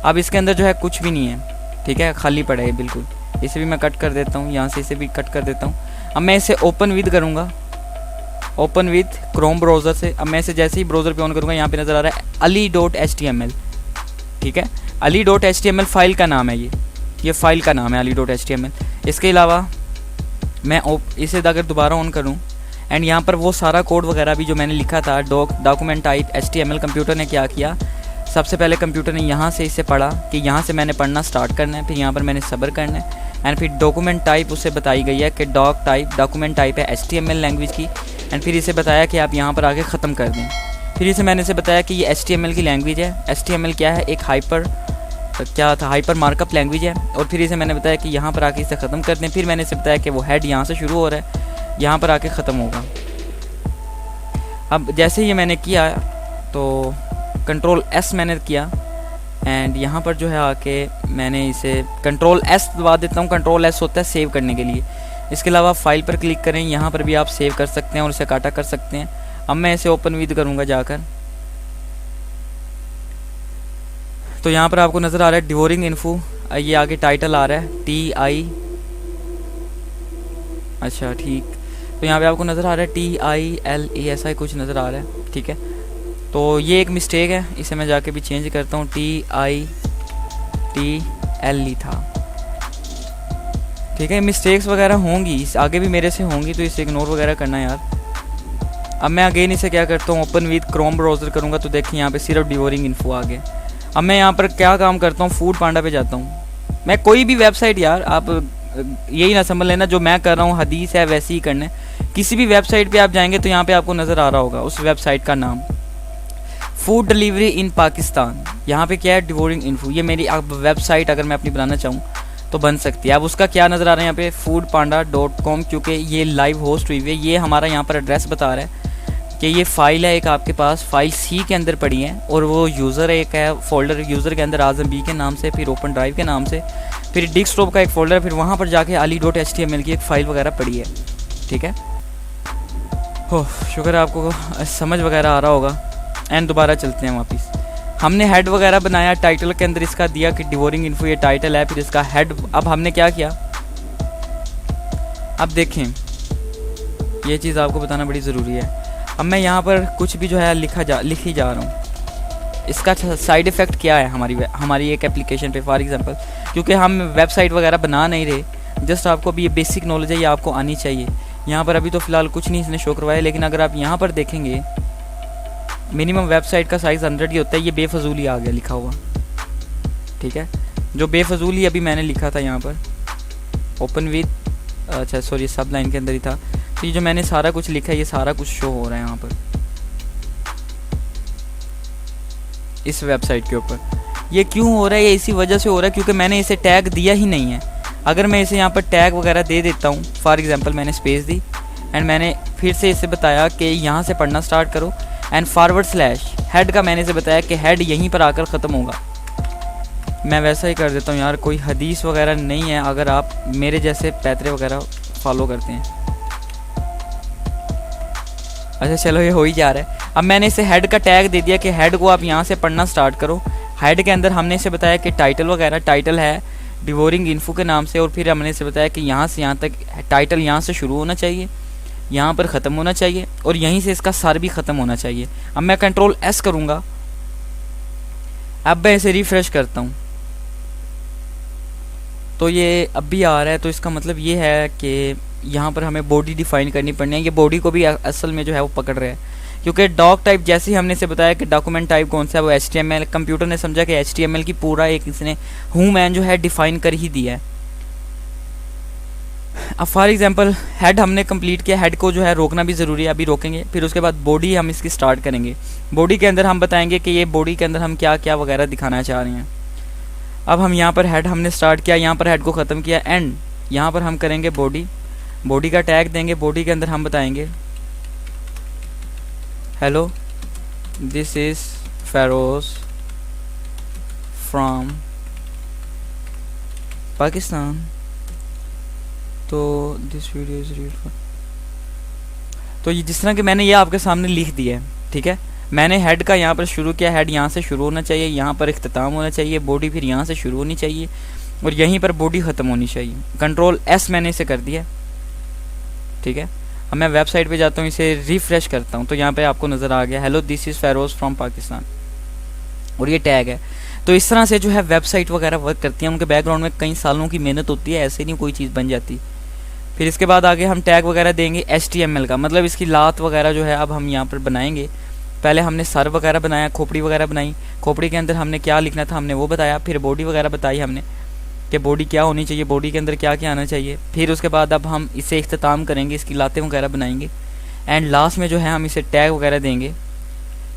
अब इसके अंदर जो है कुछ भी नहीं है, ठीक है, खाली पड़ा है बिल्कुल। इसे भी मैं कट कर देता हूँ, यहाँ से इसे भी कट कर देता हूँ। अब मैं इसे ओपन विद करूँगा, ओपन विद क्रोम ब्राउज़र से। अब मैं इसे जैसे ही ब्राउज़र पे ऑन करूँगा, यहाँ पे नज़र आ रहा है ali.html, ठीक है। ali.html फाइल का नाम है, ये फाइल का नाम है ali.html। इसके अलावा मैं इसे अगर दोबारा ऑन करूँ एंड यहाँ पर वो सारा कोड वगैरह भी जो मैंने लिखा था डॉक्यूमेंट टाइप HTML, कंप्यूटर ने क्या किया, सबसे पहले कंप्यूटर ने यहाँ से इसे पढ़ा कि यहाँ से मैंने पढ़ना स्टार्ट करना है। फिर यहाँ पर मैंने सब्र करना है एंड फिर डॉक्यूमेंट टाइप उसे बताई गई है कि डॉक्यूमेंट टाइप है HTML लैंग्वेज की एंड फिर इसे बताया कि आप यहाँ पर आके ख़त्म कर दें। फिर इसे मैंने इसे बताया कि ये HTML की लैंग्वेज है। HTML क्या है, एक हाइपर मार्कअप लैंग्वेज है। और फिर इसे मैंने बताया कि यहाँ पर आके इसे ख़त्म कर दें। फिर मैंने इसे बताया कि वो हेड यहाँ से शुरू हो रहा है, यहाँ पर आके ख़त्म होगा। अब जैसे ये मैंने किया तो कंट्रोल S मैंने किया एंड यहाँ पर जो है आके मैंने इसे कंट्रोल S दबा देता हूँ। कंट्रोल S होता है सेव करने के लिए। इसके अलावा फाइल पर क्लिक करें, यहाँ पर भी आप सेव कर सकते हैं और इसे काटा कर सकते हैं। अब मैं इसे ओपन विद करूँगा जाकर तो यहाँ पर आपको नज़र आ रहा है डिवोरिंग इन्फो, ये आगे टाइटल आ रहा है TI, अच्छा ठीक। तो यहाँ पे आपको नज़र आ रहा है TILE, ऐसा ही कुछ नज़र आ रहा है, ठीक है। तो ये एक मिस्टेक है, इसे मैं जाके भी चेंज करता हूँ, TITLE था, ठीक है। मिस्टेक्स वगैरह होंगी, इस आगे भी मेरे से होंगी, तो इसे इग्नोर वगैरह करना यार। अब मैं अगेन इसे क्या करता हूँ, ओपन विद क्रोम ब्राउज़र करूँगा तो देखिए यहाँ पे सिर्फ डिवोरिंग इन्फो आ गया। अब मैं यहाँ पर क्या काम करता हूँ, फूड पांडा पे जाता हूँ। मैं कोई भी वेबसाइट यार, आप यही ना समझ लेना जो मैं कर रहा हूँ हदीस है वैसे ही करना है। किसी भी वेबसाइट पे आप जाएंगे तो यहाँ पे आपको नज़र आ रहा होगा उस वेबसाइट का नाम, फूड डिलीवरी इन पाकिस्तान। यहाँ पे क्या है, डिवोरिंग इन्फो। ये मेरी अब वेबसाइट अगर मैं अपनी बनाना चाहूँ तो बन सकती है। अब उसका क्या नज़र आ रहा है यहाँ पे, foodpanda.com, क्योंकि ये लाइव होस्ट हुई हुई है। ये हमारा यहाँ पर एड्रेस बता रहा है कि ये फ़ाइल है एक आपके पास, फाइल C के अंदर पड़ी है, और वो यूज़र एक है, फोल्डर यूज़र के अंदर आज़म B के नाम से, फिर ओपन ड्राइव के नाम से, फिर डेस्कटॉप का एक फ़ोल्डर है, फिर वहाँ पर जाके ali.html की एक फ़ाइल वगैरह पड़ी है, ठीक है। हो शुक्र है आपको समझ वगैरह आ रहा होगा। एंड दोबारा चलते हैं वापस। हमने हेड वगैरह बनाया, टाइटल के अंदर इसका दिया कि डिवोरिंग इन्फो ये टाइटल है, फिर इसका हेड। अब हमने क्या किया, अब देखें ये चीज़ आपको बताना बड़ी ज़रूरी है। अब मैं यहाँ पर कुछ भी जो है लिखी जा रहा हूँ, इसका साइड इफ़ेक्ट क्या है हमारी एक एप्लीकेशन पे। फॉर एग्जांपल क्योंकि हम वेबसाइट वगैरह बना नहीं रहे, जस्ट आपको अभी ये बेसिक नॉलेज है, ये आपको आनी चाहिए। यहाँ पर अभी तो फ़िलहाल कुछ नहीं इसने शो करवाया, लेकिन अगर आप यहाँ पर देखेंगे मिनिमम वेबसाइट का साइज़ 100 ही होता है। ये बेफजूल ही आ गया लिखा हुआ, ठीक है। जो बेफजूल ही अभी मैंने लिखा था यहाँ पर ओपन विद, अच्छा सॉरी सब लाइन के अंदर ही था। तो ये जो मैंने सारा कुछ लिखा है ये सारा कुछ शो हो रहा है यहाँ पर इस वेबसाइट के ऊपर। ये क्यों हो रहा है, ये इसी वजह से हो रहा है क्योंकि मैंने इसे टैग दिया ही नहीं है। अगर मैं इसे यहाँ पर टैग वगैरह दे देता हूँ, फॉर एग्जांपल मैंने स्पेस दी एंड मैंने फिर से इसे बताया कि यहाँ से पढ़ना स्टार्ट करो एंड / हेड का मैंने इसे बताया कि हेड यहीं पर आकर ख़त्म होगा। मैं वैसा ही कर देता हूँ यार, कोई हदीस वगैरह नहीं है अगर आप मेरे जैसे पैतरे वगैरह फॉलो करते हैं। अच्छा चलो ये हो ही जा रहा है। अब मैंने इसे हेड का टैग दे दिया कि हेड को आप यहाँ से पढ़ना स्टार्ट करो। हेड के अंदर हमने इसे बताया कि टाइटल वगैरह, टाइटल है डिवोरिंग इन्फो के नाम से, और फिर हमने इसे बताया कि यहाँ से यहाँ तक टाइटल यहाँ से शुरू होना चाहिए, यहाँ पर ख़त्म होना चाहिए, और यहीं से इसका सर भी ख़त्म होना चाहिए। अब मैं Ctrl+S करूँगा, अब मैं इसे रिफ़्रेश करता हूँ तो ये अब भी आ रहा है। तो इसका मतलब ये है कि यहाँ पर हमें बॉडी डिफ़ाइन करनी पड़नी है। ये बॉडी को भी असल में जो है वो पकड़ रहा है, क्योंकि डॉक टाइप जैसे ही हमने इसे बताया कि डॉक्यूमेंट टाइप कौन सा है वो HTML, कंप्यूटर ने समझा कि HTML की पूरा एक इसने मैन जो है डिफ़ाइन कर ही दिया है। अब फॉर एग्जांपल हेड हमने कंप्लीट किया, हेड को जो है रोकना भी ज़रूरी है, अभी रोकेंगे। फिर उसके बाद बॉडी हम इसकी स्टार्ट करेंगे। बॉडी के अंदर हम बताएंगे कि ये बॉडी के अंदर हम क्या क्या वगैरह दिखाना चाह रहे हैं। अब हम यहाँ पर हेड हमने स्टार्ट किया, यहाँ पर हेड को ख़त्म किया, एंड यहाँ पर हम करेंगे बॉडी का टैग देंगे। बॉडी के अंदर हम बताएंगे hello this is Feroz from Pakistan, तो this video is read for. तो ये जिस तरह कि मैंने ये आपके सामने लिख दिया है, ठीक है। मैंने हेड का यहाँ पर शुरू किया, हेड यहाँ से शुरू होना चाहिए, यहाँ पर इख्तिताम होना चाहिए, बॉडी फिर यहाँ से शुरू होनी चाहिए और यहीं पर बॉडी ख़त्म होनी चाहिए। Ctrl+S मैंने इसे कर दिया, ठीक है। अब मैं वेबसाइट पे जाता हूँ, इसे रिफ़्रेश करता हूँ तो यहाँ पे आपको नज़र आ गया hello this is Feroz from Pakistan, और ये टैग है। तो इस तरह से जो है वेबसाइट वगैरह वर्क करती हैं, उनके बैकग्राउंड में कई सालों की मेहनत होती है, ऐसे नहीं कोई चीज़ बन जाती। फिर इसके बाद आगे हम टैग वगैरह देंगे HTML का, मतलब इसकी लात वगैरह जो है अब हम यहाँ पर बनाएंगे। पहले हमने सर वगैरह बनाया, खोपड़ी वगैरह बनाई, खोपड़ी के अंदर हमने क्या लिखना था हमने वो बताया, फिर बॉडी वगैरह बताई हमने कि बॉडी क्या होनी चाहिए, बॉडी के अंदर क्या क्या आना चाहिए। फिर उसके बाद अब हम इसे इख्तिताम करेंगे, इसकी लातें वगैरह बनाएंगे, एंड लास्ट में जो है हम इसे टैग वगैरह देंगे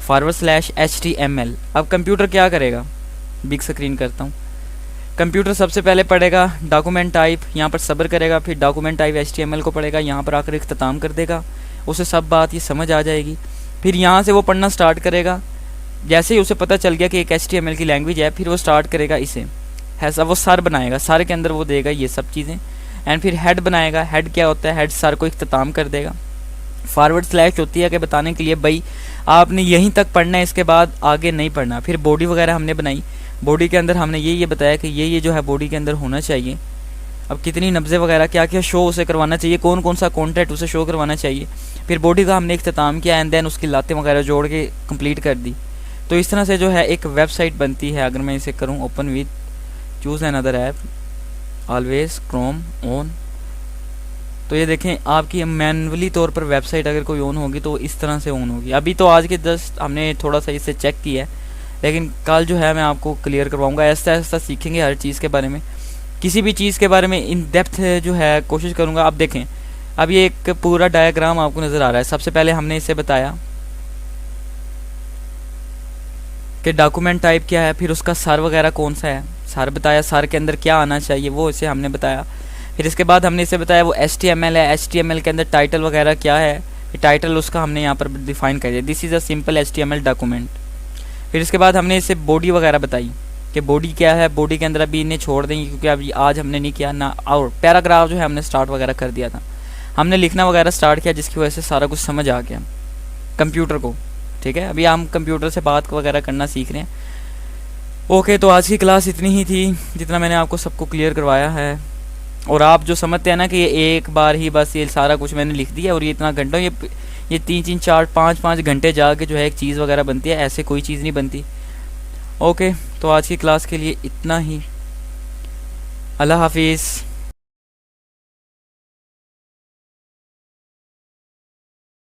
/HTML। अब कंप्यूटर क्या करेगा, बिग स्क्रीन करता हूँ। कंप्यूटर सबसे पहले पढ़ेगा डॉक्यूमेंट टाइप, यहाँ पर सब्र करेगा, फिर डॉक्यूमेंट टाइप HTML को पढ़ेगा, यहाँ पर आकर इख्तिताम कर देगा, उसे सब बात ये समझ आ जाएगी। फिर यहाँ से वो पढ़ना स्टार्ट करेगा, जैसे ही उसे पता चल गया कि एक HTML की लैंग्वेज है, फिर वो स्टार्ट करेगा इसे ऐसा, वो सर बनाएगा, सर के अंदर वो देगा ये सब चीज़ें, एंड फिर हेड बनाएगा। हेड क्या होता है, हेड सर को इख्तिताम कर देगा। / होती है कि बताने के लिए भाई आपने यहीं तक पढ़ना है, इसके बाद आगे नहीं पढ़ना। फिर बॉडी वगैरह हमने बनाई, बॉडी के अंदर हमने ये बताया कि ये जो है बॉडी के अंदर होना चाहिए। अब कितनी नब्ज़ें वगैरह क्या क्या शो उसे करवाना चाहिए, कौन कौन सा कॉन्टेंट उसे शो करवाना चाहिए। फिर बॉडी का हमने इख्तिताम किया एंड देन उसकी लातें वगैरह जोड़ के कंप्लीट कर दी। तो इस तरह से जो है एक वेबसाइट बनती है। अगर मैं इसे करूँ open with choose another app always Chrome on, तो ये देखें आपकी मैनुअली तौर पर वेबसाइट अगर कोई ऑन होगी तो इस तरह से ऑन होगी। अभी तो आज के जस्ट हमने थोड़ा सा इसे चेक किया है, लेकिन कल जो है मैं आपको क्लियर करवाऊँगा। ऐसा ऐसा सीखेंगे हर चीज़ के बारे में, किसी भी चीज़ के बारे में इन डेप्थ जो है कोशिश करूँगा। आप देखें अब ये एक पूरा डायग्राम आपको नज़र आ रहा है। सबसे पहले हमने इसे बताया कि डॉक्यूमेंट टाइप क्या है, फिर उसका सर वगैरह कौन सा है, सर बताया, सर के अंदर क्या आना चाहिए वो इसे हमने बताया। फिर इसके बाद हमने इसे बताया वो HTML है, HTML के अंदर टाइटल वगैरह क्या है, फिर टाइटल उसका हमने यहाँ पर डिफाइन कर दिया, this is a simple HTML document. फिर इसके बाद हमने इसे बॉडी वगैरह बताई कि बॉडी क्या है। बॉडी के अंदर अभी इन्हें छोड़ देंगे क्योंकि अभी आज हमने नहीं किया ना, और पैराग्राफ जो है हमने स्टार्ट वगैरह कर दिया था, हमने लिखना वगैरह स्टार्ट किया जिसकी वजह से सारा कुछ समझ आ गया कंप्यूटर को। ठीक है, अभी हम कंप्यूटर से बात वगैरह करना सीख रहे हैं। ओके, तो आज की क्लास इतनी ही थी जितना मैंने आपको सबको क्लियर करवाया है। और आप जो समझते हैं ना कि ये एक बार ही बस ये सारा कुछ मैंने लिख दिया और ये इतना घंटों ये 3-3 4-5 घंटे जाके जो है एक चीज़ वगैरह बनती है, ऐसे कोई चीज़ नहीं बनती। ओके, तो आज की क्लास के लिए इतना ही। अल्लाह हाफिज़।